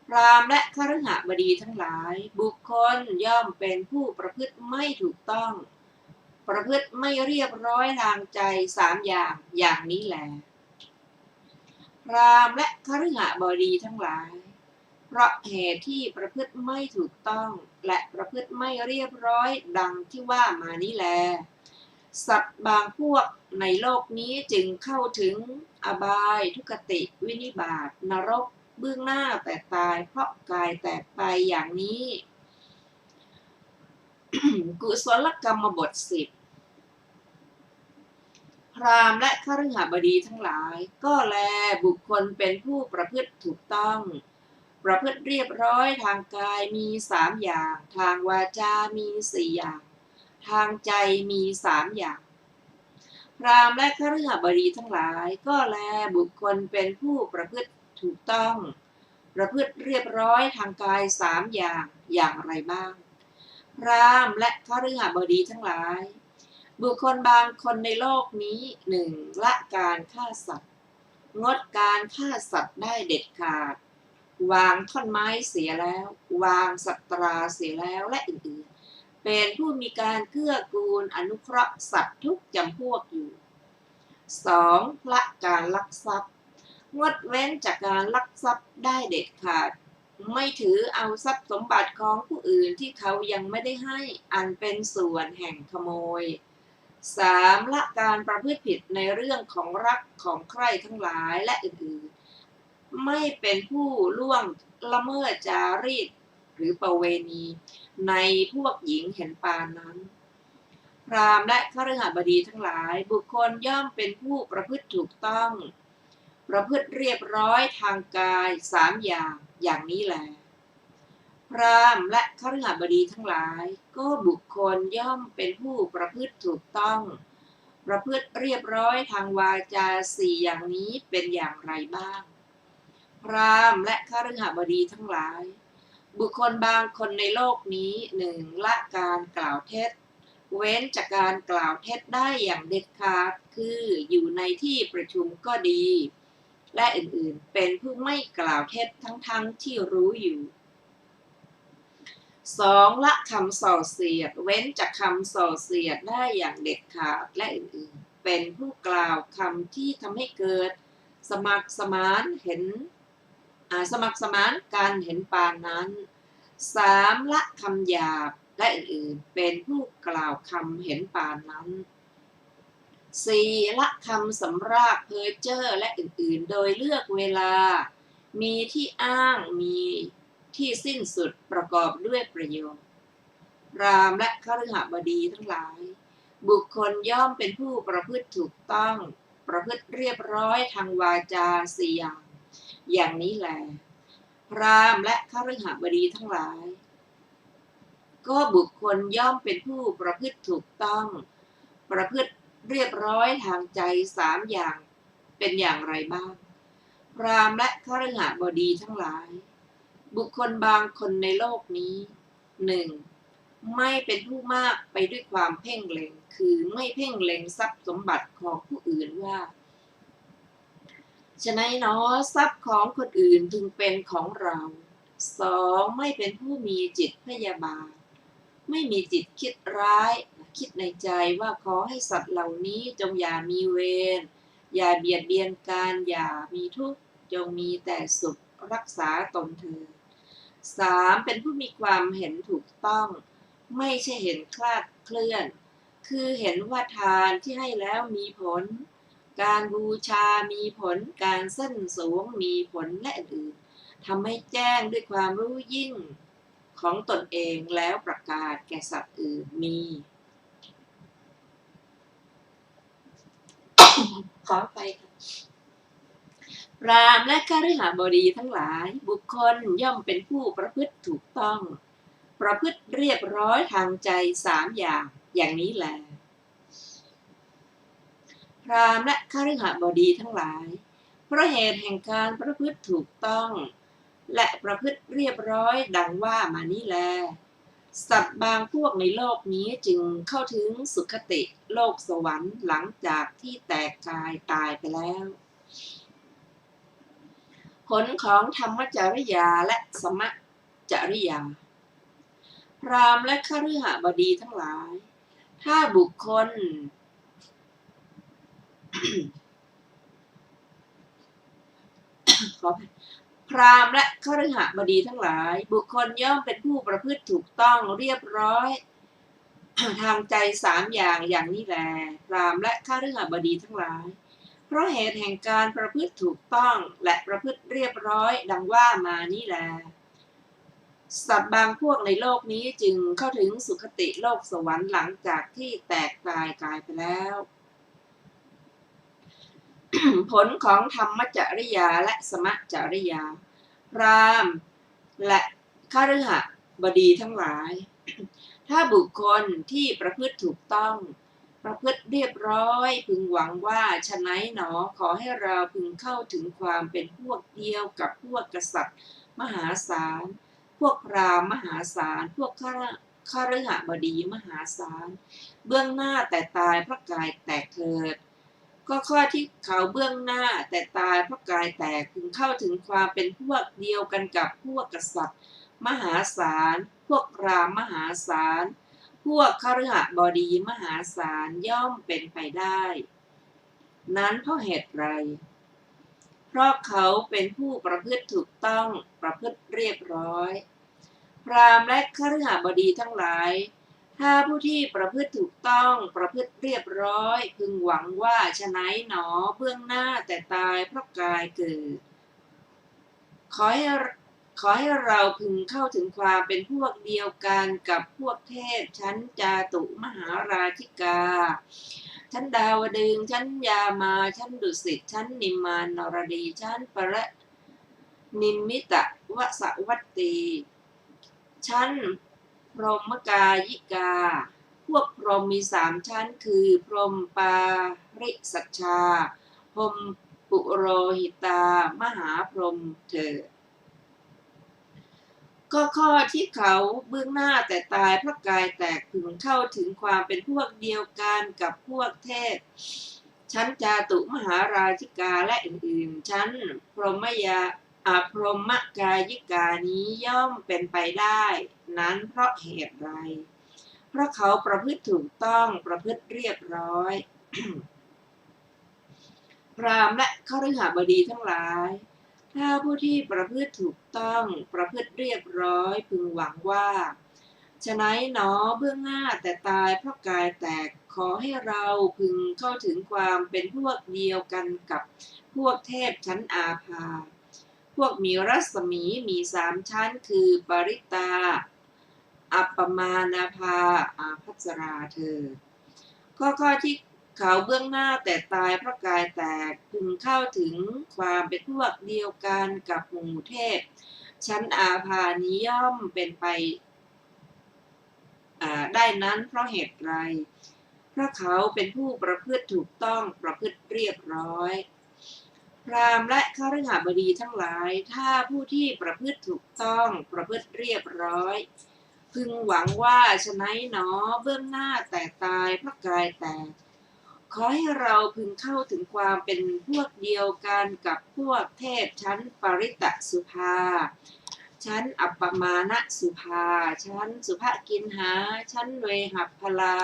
พราหมณ์และคฤหบดีทั้งหลายบุคคลย่อมเป็นผู้ประพฤติไม่ถูกต้องประพฤติไม่เรียบร้อยทางใจ3 อย่างนี้แหละพราหมณ์และคฤหบดีทั้งหลายเพราะเหตุที่ประพฤติไม่ถูกต้องและประพฤติไม่เรียบร้อยดังที่ว่ามานี้แลสัตว์บางพวกในโลกนี้จึงเข้าถึงอบายทุกติวินิบาตนรกเบื้องหน้าแต่ตายเพราะกายแตกไปอย่างนี้ กุศลกรรมบท 10 พราหมณ์และคฤหบดีทั้งหลายก็แลบุคคลเป็นผู้ประพฤติถูกต้องประพฤติเรียบร้อยทางกายมี3 อย่างทางวาจามี4 อย่างทางใจมี3 อย่างพราหมณ์และคฤหบดีทั้งหลายก็แลบุคคลเป็นผู้ประพฤติถูกต้องประพฤติเรียบร้อยทางกาย3 อย่างไรบ้างพราหมณ์และคฤหบดีทั้งหลายบุคคลบางคนในโลกนี้ 1. ละการฆ่าสัตว์งดการฆ่าสัตว์ได้เด็ดขาดวางท่อนไม้เสียแล้ววางสัตราเสียแล้วและอื่นๆเป็นผู้มีการเกื้อกูลอนุเคราะห์สัตว์ทุกจำพวกอยู่ 2. ละการลักทรัพย์งดเว้นจากการลักทรัพย์ได้เด็ดขาดไม่ถือเอาทรัพย์สมบัติของผู้อื่นที่เขายังไม่ได้ให้อันเป็นส่วนแห่งขโมย 3. ละการประพฤติผิดในเรื่องของรักของใคร่ทั้งหลายและอื่นๆไม่เป็นผู้ล่วงละเมิดจารีตหรือประเวณีในพวกหญิงเห็นปานนั้นพราหมณ์และคฤหบดีทั้งหลายบุคคลย่อมเป็นผู้ประพฤติถูกต้องประพฤติเรียบร้อยทางกาย3 อย่างนี้แลพราหมณ์และคฤหบดีทั้งหลายก็บุคคลย่อมเป็นผู้ประพฤติถูกต้องประพฤติเรียบร้อยทางวาจา4 อย่างนี้เป็นอย่างไรบ้างพราหมณ์และคฤหบดีทั้งหลายบุคคลบางคนในโลกนี้ 1. ละการกล่าวเท็จเว้นจากการกล่าวเท็จได้อย่างเด็ดขาดคืออยู่ในที่ประชุมก็ดีและอื่นๆเป็นผู้ไม่กล่าวเท็จทั้งที่รู้อยู่ 2. ละคำส่อเสียดเว้นจากคำส่อเสียดได้อย่างเด็ดขาดและอื่นๆเป็นผู้กล่าวคำที่ทำให้เกิดสมัครสมานการเห็นปานนั้น 3. ละคำหยาบและอื่นๆเป็นผู้กล่าวคำเห็นปานนั้น 4. ละคำสำราญเพ้อเจ้อและอื่นๆโดยเลือกเวลามีที่อ้างมีที่สิ้นสุดประกอบด้วยประโยชน์พราหมณ์และคฤหบดีทั้งหลายบุคคลย่อมเป็นผู้ประพฤติถูกต้องประพฤติเรียบร้อยทางวาจา4 อย่างนี้แลพราหมณ์และคฤหบดีทั้งหลายก็บุคคลย่อมเป็นผู้ประพฤติถูกต้องประพฤติเรียบร้อยทางใจ3 อย่างเป็นอย่างไรบ้างพราหมณ์และคฤหบดีทั้งหลายบุคคลบางคนในโลกนี้ 1. ไม่เป็นผู้มากไปด้วยความเพ่งเล็งคือไม่เพ่งเล็งทรัพย์สมบัติของผู้อื่นว่าฉะนั้นเนาะทรัพย์ของคนอื่นจึงเป็นของเรา 2. ไม่เป็นผู้มีจิตพยาบาทไม่มีจิตคิดร้ายคิดในใจว่าขอให้สัตว์เหล่านี้จงอย่ามีเวรอย่าเบียดเบียนกันอย่ามีทุกข์จงมีแต่สุขรักษาตนเถิด 3. เป็นผู้มีความเห็นถูกต้องไม่ใช่เห็นคลาดเคลื่อนคือเห็นว่าทานที่ให้แล้วมีผลการบูชามีผลการเส้นสวงมีผลและอื่นทำให้แจ้งด้วยความรู้ยิ่งของตนเองแล้วประกาศแก่สัตว์อื่นมี ขอไปค่ะพราหมณ์และคฤหบดีทั้งหลายบุคคลย่อมเป็นผู้ประพฤติถูกต้อง ประพฤติเรียบร้อยทางใจ3 อย่างนี้แลพราหมณ์และคฤหบดีทั้งหลายเพราะเหตุแห่งการประพฤติถูกต้องและประพฤติเรียบร้อยดังว่ามานี้แลสัตว์บางพวกในโลกนี้จึงเข้าถึงสุคติโลกสวรรค์หลังจากที่แตกกายตายไปแล้วผลของธรรมจริยาและสมจริยาพราหมณ์และคฤหบดีทั้งหลายถ้าบุคคล พราหมณ์และคฤหบดีทั้งหลายบุคคลย่อมเป็นผู้ประพฤติถูกต้องเรียบร้อย ทางใจ3 อย่างนี้แลพราหมณ์และคฤหบดีทั้งหลายเพราะเหตุแห่งการประพฤติถูกต้องและประพฤติเรียบร้อยดังว่ามานี้แลสัตว์บางพวกในโลกนี้จึงเข้าถึงสุคติโลกสวรรค์หลังจากที่แตกตายกายไปแล้ว ผลของธรรมจริยาและสมจริยาพราหมณ์และคฤหบดีทั้งหลายถ้าบุคคลที่ประพฤติถูกต้องประพฤติเรียบร้อยพึงหวังว่าฉะนั้นหนอขอให้เราพึงเข้าถึงความเป็นพวกเดียวกับพวกกษัตริย์มหาศาลพวกพราหมณ์มหาศาลพวกคฤหบดีมหาศาลเบื้องหน้าแต่ตายเพราะกายแตกเถิดก็ข้อที่เขาเบื้องหน้าแต่ตายเพราะกายแตกพึงเข้าถึงความเป็นพวกเดียวกันกับพวกกษัตริย์มหาศาลพวกพราหมณ์มหาศาลพวกคฤหบดีมหาศาลย่อมเป็นไปได้นั้นเพราะเหตุไรเพราะเขาเป็นผู้ประพฤติถูกต้องประพฤติเรียบร้อยพราหมณ์และคฤหบดีทั้งหลายถ้าผู้ที่ประพฤติถูกต้องประพฤติเรียบร้อยพึงหวังว่าฉะนั้นหนอเบื้องหน้าแต่ตายเพราะกายเกิดขอให้เราพึงเข้าถึงความเป็นพวกเดียวกันกับพวกเทพชั้นจาตุมหาราชิกาชั้นดาวดึงส์ชั้นยามาชั้นดุสิตชั้นนิมมานนรดีชั้นปรนิมมิตวสวัตตีชั้นพรหมกายิกาพวกพรหมมี3 ชั้นคือพรหมปาริสัชชาพรหมปุโรหิตามหาพรหมเถิดก็ข้อที่เขาเบื้องหน้าแต่ตายเพราะกายแตกพึงเข้าถึงความเป็นพวกเดียวกันกับพวกเทพชั้นจาตุมหาราชิกาและอื่นๆชั้นพรหมกายิกานี้ย่อมเป็นไปได้นั้นเพราะเหตุไรเพราะเขาประพฤติถูกต้องประพฤติเรียบร้อย พราหมณ์และคฤหบดีทั้งหลายถ้าผู้ที่ประพฤติถูกต้องประพฤติเรียบร้อยพึงหวังว่าฉะนั้นหนอเบื้องหน้าแต่ตายเพราะกายแตกขอให้เราพึงเข้าถึงความเป็นพวกเดียวกันกับพวกเทพชั้นอาภาพวกมีรัศมีมี3 ชั้นคือปริตาอัปปมานาภาอาภัสราเถิดข้อที่เขาเบื้องหน้าแต่ตายเพราะกายแตกพึงเข้าถึงความเป็นพวกเดียวกันกับหมู่เทพชั้นอาภานี้ย่อมเป็นไปได้นั้นเพราะเหตุไรเพราะเขาเป็นผู้ประพฤติถูกต้องประพฤติเรียบร้อยพราหมณ์และคฤหบดีทั้งหลายถ้าผู้ที่ประพฤติถูกต้องประพฤติเรียบร้อยพึงหวังว่าฉะนั้นหนอเบื้องหน้าแต่ตายเพราะกายแตกขอให้เราพึงเข้าถึงความเป็นพวกเดียวกันกับพวกเทพชั้นปริตสุภาชั้นอัปปมาณสุภาชั้นสุภกินหาชั้นเวหัพพลา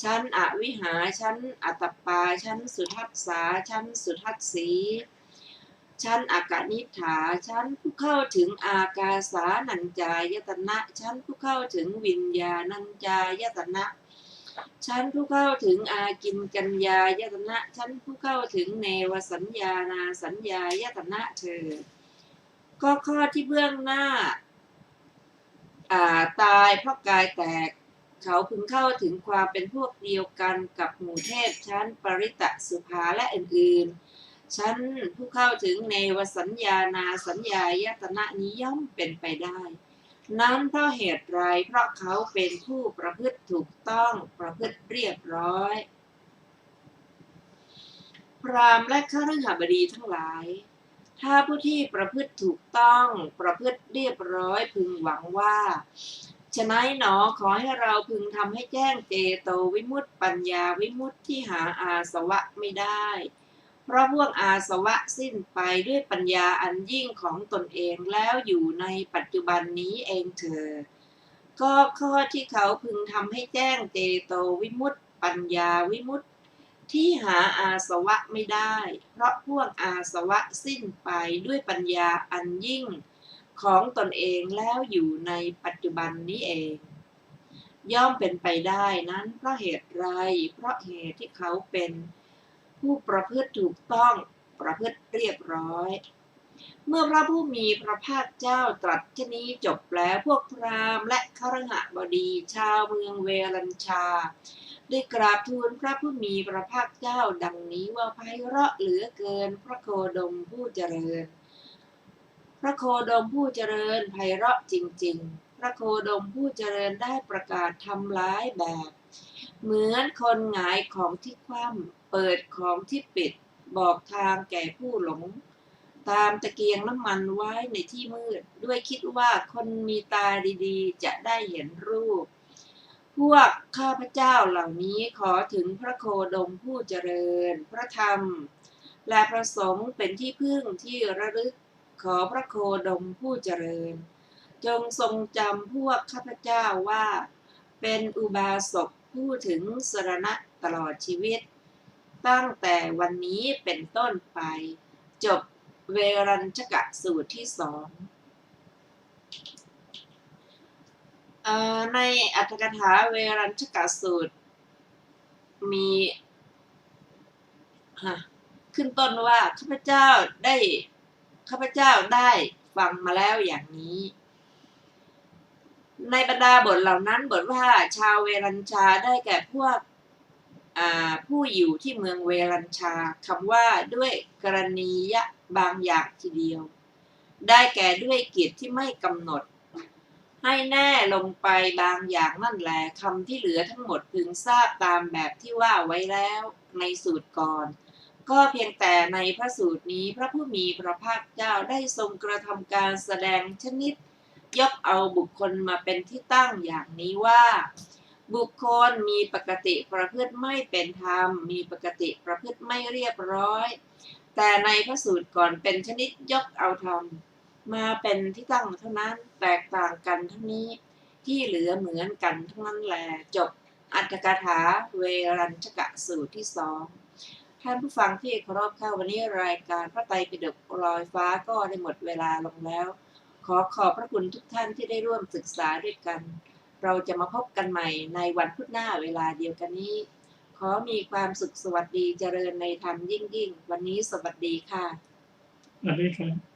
ชั้นอวิหาชั้นอัตตปาชั้นสุทัสสาชั้นสุทัสสีชั้นอากนิฐาชั้นผู้เข้าถึงอากาสานัญจายตนะชั้นผู้เข้าถึงวิญญาณัญจายตนะชั้นผู้เข้าถึงอากินกัญญายตนะชั้นผู้เข้าถึงเนวสัญญานาสัญญายตนะเถิดก็ข้อที่เบื้องหน้าตายเพราะกายแตกเขาพึงเข้าถึงความเป็นพวกเดียวกันกับหมู่เทพชั้นปริตสุภาและอื่นๆชั้นผู้เข้าถึงเนวสัญญานาสัญญายตนะนี้ย่อมเป็นไปได้ นั้นเพราะเหตุไรเพราะเขาเป็นผู้ประพฤติถูกต้องประพฤติเรียบร้อยพราหมณ์และคฤหบดีทั้งหลายถ้าผู้ที่ประพฤติถูกต้องประพฤติเรียบร้อยพึงหวังว่าฉะนั้นหนอขอให้เราพึงทำให้แจ้งเจโตวิมุตติปัญญาวิมุตติที่หาอาสวะไม่ได้เพราะพวกอาสวะสิ้นไปด้วยปัญญาอันยิ่งของตนเองแล้วอยู่ในปัจจุบันนี้เองเถิดก็ข้อที่เขาพึงทำให้แจ้งเจโตวิมุตติปัญญาวิมุตติที่หาอาสวะไม่ได้เพราะพวกอาสวะสิ้นไปด้วยปัญญาอันยิ่งของตนเองแล้วอยู่ในปัจจุบันนี้เองย่อมเป็นไปได้นั้นเพราะเหตุไรเพราะเหตุที่เขาเป็นผู้ประพฤติถูกต้องประพฤติเรียบร้อยเมื่อพระผู้มีพระภาคเจ้าตรัสเช่นนี้จบแล้วพวกพราหมณ์และคฤหบดีชาวเมืองเวรัญชาได้กราบทูลพระผู้มีพระภาคเจ้าดังนี้ว่าไพเราะเหลือเกินพระโคดมผู้เจริญพระโคดมผู้เจริญไพเราะจริงๆพระโคดมผู้เจริญได้ประกาศทำร้ายแบบเหมือนคนหงายของที่คว่ำเปิดของที่ปิดบอกทางแก่ผู้หลงตามตะเกียงน้ำมันไว้ในที่มืดด้วยคิดว่าคนมีตาดีๆจะได้เห็นรูปพวกข้าพเจ้าเหล่านี้ขอถึงพระโคดมผู้เจริญพระธรรมและพระสงฆ์เป็นที่พึ่งที่ระลึกขอพระโคดมผู้เจริญจงทรงจำพวกข้าพเจ้าว่าเป็นอุบาสกผู้ถึงสรณะตลอดชีวิตตั้งแต่วันนี้เป็นต้นไปจบเวรัญชกสูตรที่สองในอรรถกถาเวรัญชกสูตรมีขึ้นต้นว่าข้าพเจ้าได้ฟังมาแล้วอย่างนี้ในบรรดาบทเหล่านั้นบทว่าชาวเวรัญชาได้แก่พวกผู้อยู่ที่เมืองเวรัญชาคำว่าด้วยกรณียะบางอย่างทีเดียวได้แก่ด้วยกิจที่ไม่กำหนดให้แน่ลงไปบางอย่างนั่นแหละคำที่เหลือทั้งหมดพึงทราบตามแบบที่ว่าไว้แล้วในสูตรก่อนก็เพียงแต่ในพระสูตรนี้พระผู้มีพระภาคเจ้าได้ทรงกระทำการแสดงชนิดยกเอาบุคคลมาเป็นที่ตั้งอย่างนี้ว่าบุคคลมีปกติประพฤติไม่เป็นธรรมมีปกติประพฤติไม่เรียบร้อยแต่ในพระสูตรก่อนเป็นชนิดยกเอาธรรมมาเป็นที่ตั้งเท่านั้นแตกต่างกันทั้งนี้ที่เหลือเหมือนกันทั้งนั้นแลจบอรรถกถาเวรัญชกสูตรที่สองท่านผู้ฟังที่เคารพค่ะวันนี้รายการพระไตรปิฎกลอยฟ้าก็ได้หมดเวลาลงแล้วขอขอบพระคุณทุกท่านที่ได้ร่วมศึกษาด้วยกันเราจะมาพบกันใหม่ในวันพุธหน้าเวลาเดียวกันนี้ขอมีความสุขสวัสดีเจริญในธรรมยิ่งวันนี้สวัสดีค่ะสวัสดีครับ